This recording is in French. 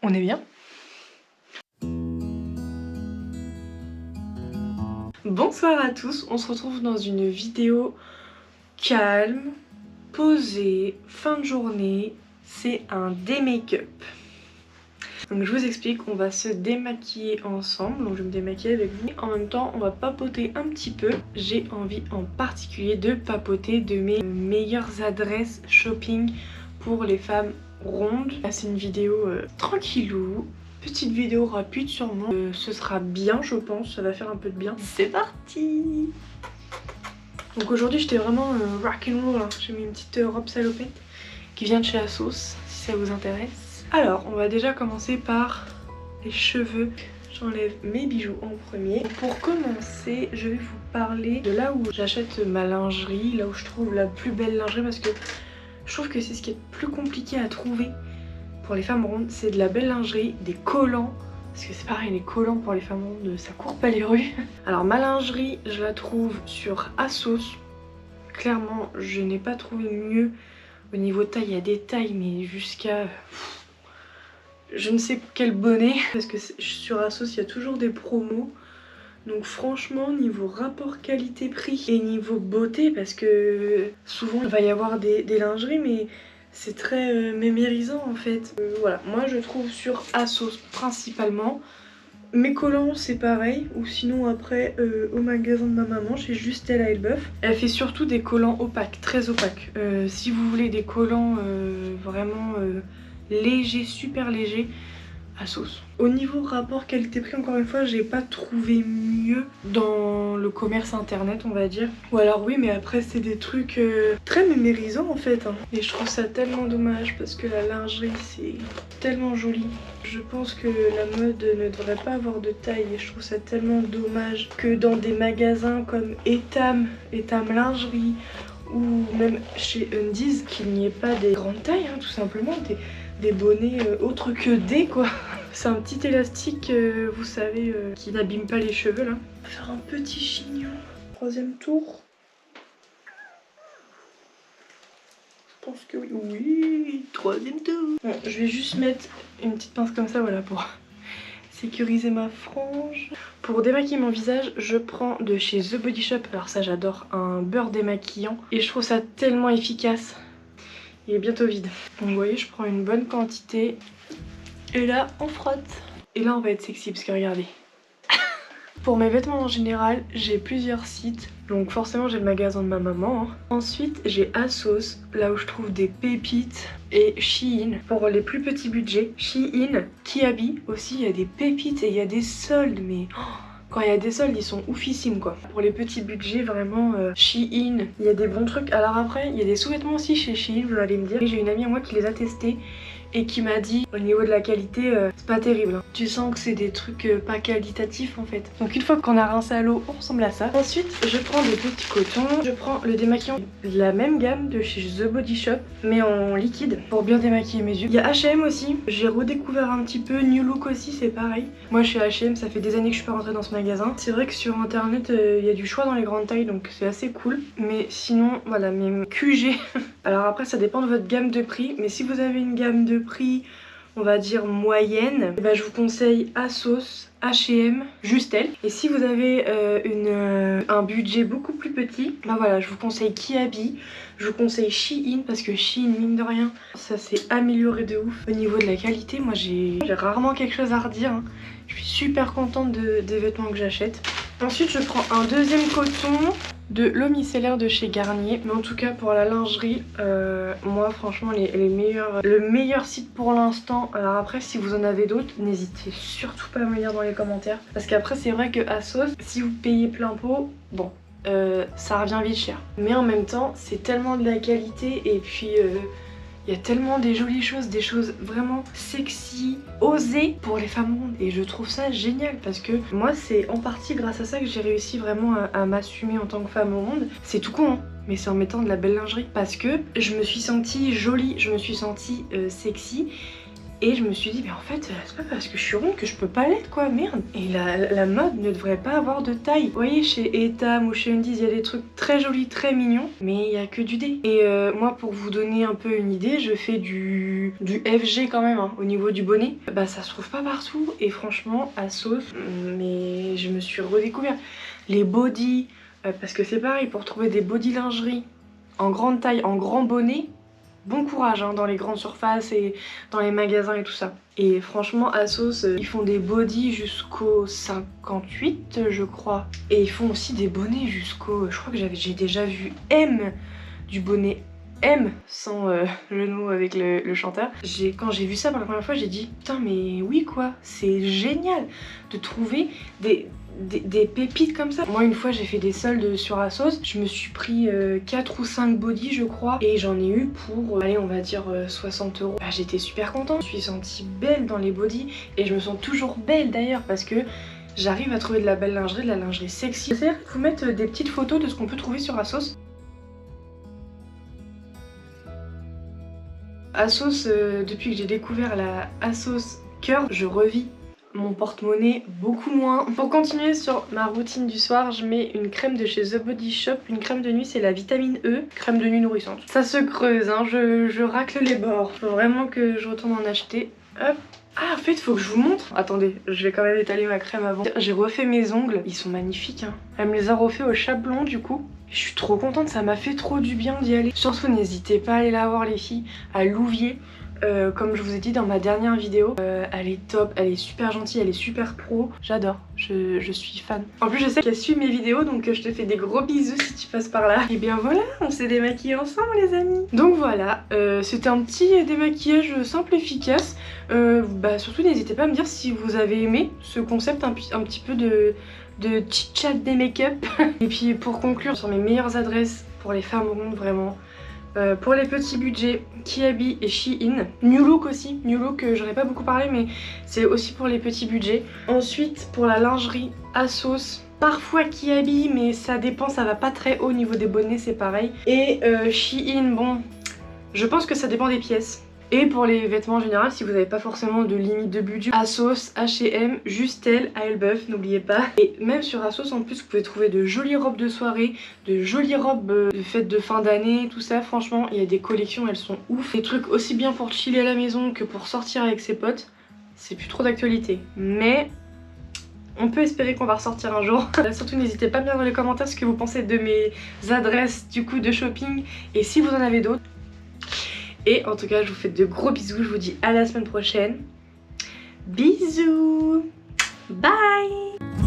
On est bien? Bonsoir à tous, on se retrouve dans une vidéo calme, posée, fin de journée, c'est un démake-up. Donc je vous explique, on va se démaquiller ensemble, donc je vais me démaquiller avec vous. En même temps, on va papoter un petit peu. J'ai envie en particulier de papoter de mes meilleures adresses shopping pour les femmes rondes. Là c'est une vidéo tranquillou. Petite vidéo rapide sûrement, ce sera bien je pense, ça va faire un peu de bien. C'est parti. Donc aujourd'hui j'étais vraiment rock'n'roll, hein. J'ai mis une petite robe salopette qui vient de chez ASOS, si ça vous intéresse. Alors on va déjà commencer par les cheveux. J'enlève mes bijoux en premier. Pour commencer, je vais vous parler de là où j'achète ma lingerie, là où je trouve la plus belle lingerie parce que je trouve que c'est ce qui est le plus compliqué à trouver. Pour les femmes rondes, c'est de la belle lingerie, des collants, parce que c'est pareil, les collants pour les femmes rondes, ça court pas les rues. Alors ma lingerie, je la trouve sur ASOS. Clairement, je n'ai pas trouvé mieux. Au niveau taille, il y a des tailles, mais jusqu'à... je ne sais quel bonnet, parce que sur ASOS, il y a toujours des promos. Donc franchement, niveau rapport qualité-prix et niveau beauté, parce que souvent, il va y avoir des lingeries, mais... c'est très mémérisant en fait. Voilà, moi je trouve sur ASOS principalement. Mes collants c'est pareil, ou sinon après au magasin de ma maman chez Justelle à Elbeuf. Elle fait surtout des collants opaques, très opaques. Si vous voulez des collants vraiment légers, super légers, ASOS. Au niveau rapport qualité-prix, encore une fois, j'ai pas trouvé mieux dans le commerce internet, on va dire. Ou alors oui, mais après c'est des trucs très mémérisants en fait, hein. Et je trouve ça tellement dommage parce que la lingerie c'est tellement joli. Je pense que la mode ne devrait pas avoir de taille et je trouve ça tellement dommage que dans des magasins comme Etam Lingerie ou même chez Undies, qu'il n'y ait pas des grandes tailles, hein, tout simplement, des bonnets autres que des quoi. C'est un petit élastique, vous savez, qui n'abîme pas les cheveux là. On va faire un petit chignon. Troisième tour. Je pense que oui. Oui, troisième tour. Bon, je vais juste mettre une petite pince comme ça, voilà, pour sécuriser ma frange. Pour démaquiller mon visage, je prends de chez The Body Shop. Alors ça j'adore, un beurre démaquillant. Et je trouve ça tellement efficace. Il est bientôt vide. Donc vous voyez, je prends une bonne quantité. Et là, on frotte. Et là, on va être sexy parce que regardez. Pour mes vêtements en général, j'ai plusieurs sites. Donc forcément, j'ai le magasin de ma maman, hein. Ensuite, j'ai ASOS, là où je trouve des pépites. Et Shein, pour les plus petits budgets. Shein, Kiabi aussi, il y a des pépites et il y a des soldes, mais... quand il y a des soldes, ils sont oufissimes quoi. Pour les petits budgets, vraiment, Shein, il y a des bons trucs. Alors après, il y a des sous-vêtements aussi chez Shein, vous allez me dire. J'ai une amie à moi qui les a testés et qui m'a dit, au niveau de la qualité, c'est pas terrible, hein. Tu sens que c'est des trucs pas qualitatifs en fait. Donc une fois qu'on a rincé à l'eau, on ressemble à ça. Ensuite, je prends des petits cotons. Je prends le démaquillant de la même gamme de chez The Body Shop, mais en liquide, pour bien démaquiller mes yeux. Il y a H&M aussi, j'ai redécouvert un petit peu. New Look aussi, c'est pareil. Moi chez H&M, ça fait des années que je suis pas rentrée dans ce magasin. C'est vrai que sur internet, il y a du choix dans les grandes tailles, donc c'est assez cool. Mais sinon, voilà, mes QG. Alors après, ça dépend de votre gamme de prix, mais si vous avez une gamme de prix, on va dire moyenne, bah, je vous conseille ASOS, H&M, Justelle. Et si vous avez un budget beaucoup plus petit, bah voilà, je vous conseille Kiabi, je vous conseille Shein, parce que Shein, mine de rien, ça s'est amélioré de ouf. Au niveau de la qualité, moi j'ai rarement quelque chose à redire, hein. Je suis super contente des vêtements que j'achète. Ensuite, je prends un deuxième coton de l'eau micellaire de chez Garnier. Mais en tout cas, pour la lingerie, moi franchement, le meilleur site pour l'instant. Alors après, si vous en avez d'autres, n'hésitez surtout pas à me dire dans les commentaires. Parce qu'après, c'est vrai que ASOS, si vous payez plein pot, bon, ça revient vite cher. Mais en même temps, c'est tellement de la qualité et puis... il y a tellement des jolies choses, des choses vraiment sexy, osées pour les femmes rondes. Et je trouve ça génial parce que moi c'est en partie grâce à ça que j'ai réussi vraiment à m'assumer en tant que femme ronde. C'est tout con hein, mais c'est en mettant de la belle lingerie. Parce que je me suis sentie jolie, je me suis sentie sexy. Et je me suis dit, mais en fait, c'est pas parce que je suis ronde que je peux pas l'être, quoi, merde. Et la mode ne devrait pas avoir de taille. Vous voyez, chez Etam ou chez Undies, il y a des trucs très jolis, très mignons, mais il y a que du D. Et moi, pour vous donner un peu une idée, je fais du FG quand même, hein, au niveau du bonnet. Bah, ça se trouve pas partout. Et franchement, ASOS, mais je me suis redécouvert. Les bodys, parce que c'est pareil, pour trouver des body lingerie en grande taille, en grand bonnet, bon courage hein, dans les grandes surfaces et dans les magasins et tout ça. Et franchement, ASOS, ils font des bodys jusqu'au 58, je crois. Et ils font aussi des bonnets jusqu'au... Je crois que j'ai déjà vu M, du bonnet M, sans genou avec le chanteur. Quand j'ai vu ça pour la première fois, j'ai dit putain mais oui quoi, c'est génial de trouver des pépites comme ça. Moi une fois j'ai fait des soldes sur ASOS, je me suis pris 4 ou 5 bodys je crois et j'en ai eu pour allez on va dire 60 €. Bah, j'étais super contente, je me suis sentie belle dans les bodys et je me sens toujours belle d'ailleurs parce que j'arrive à trouver de la belle lingerie, de la lingerie sexy. J'essaierai de vous mettre des petites photos de ce qu'on peut trouver sur ASOS. ASOS, depuis que j'ai découvert la ASOS Curve, je revis mon porte-monnaie beaucoup moins. Pour continuer sur ma routine du soir, je mets une crème de chez The Body Shop. Une crème de nuit, c'est la vitamine E, crème de nuit nourrissante. Ça se creuse, hein, je racle les bords. Faut vraiment que je retourne en acheter. Hop. Ah en fait faut que je vous montre. Attendez, je vais quand même étaler ma crème avant. J'ai refait mes ongles, ils sont magnifiques hein. Elle me les a refait au chablon du coup. Je suis trop contente, ça m'a fait trop du bien d'y aller. Surtout n'hésitez pas à aller la voir les filles, à Louviers. Comme je vous ai dit dans ma dernière vidéo, elle est top, elle est super gentille, elle est super pro. J'adore, je suis fan. En plus je sais qu'elle suit mes vidéos donc je te fais des gros bisous si tu passes par là. Et bien voilà, on s'est démaquillés ensemble les amis. Donc voilà, c'était un petit démaquillage simple et efficace. Bah, surtout n'hésitez pas à me dire si vous avez aimé ce concept un petit peu de chit-chat des make-up. Et puis pour conclure sur mes meilleures adresses pour les femmes rondes vraiment. Pour les petits budgets, Kiabi et Shein. New Look aussi, New Look j'en ai pas beaucoup parlé mais c'est aussi pour les petits budgets. Ensuite pour la lingerie, ASOS, parfois Kiabi mais ça dépend, ça va pas très haut au niveau des bonnets, c'est pareil. Et Shein, bon, je pense que ça dépend des pièces. Et pour les vêtements en général, si vous n'avez pas forcément de limite de budget, ASOS, H&M, Justel, Elbeuf, n'oubliez pas. Et même sur ASOS en plus, vous pouvez trouver de jolies robes de soirée, de jolies robes de fête de fin d'année, tout ça. Franchement, il y a des collections, elles sont ouf. Des trucs aussi bien pour chiller à la maison que pour sortir avec ses potes. C'est plus trop d'actualité. Mais on peut espérer qu'on va ressortir un jour. Surtout n'hésitez pas à me dire dans les commentaires ce que vous pensez de mes adresses du coup de shopping. Et si vous en avez d'autres. Et en tout cas, je vous fais de gros bisous. Je vous dis à la semaine prochaine. Bisous. Bye.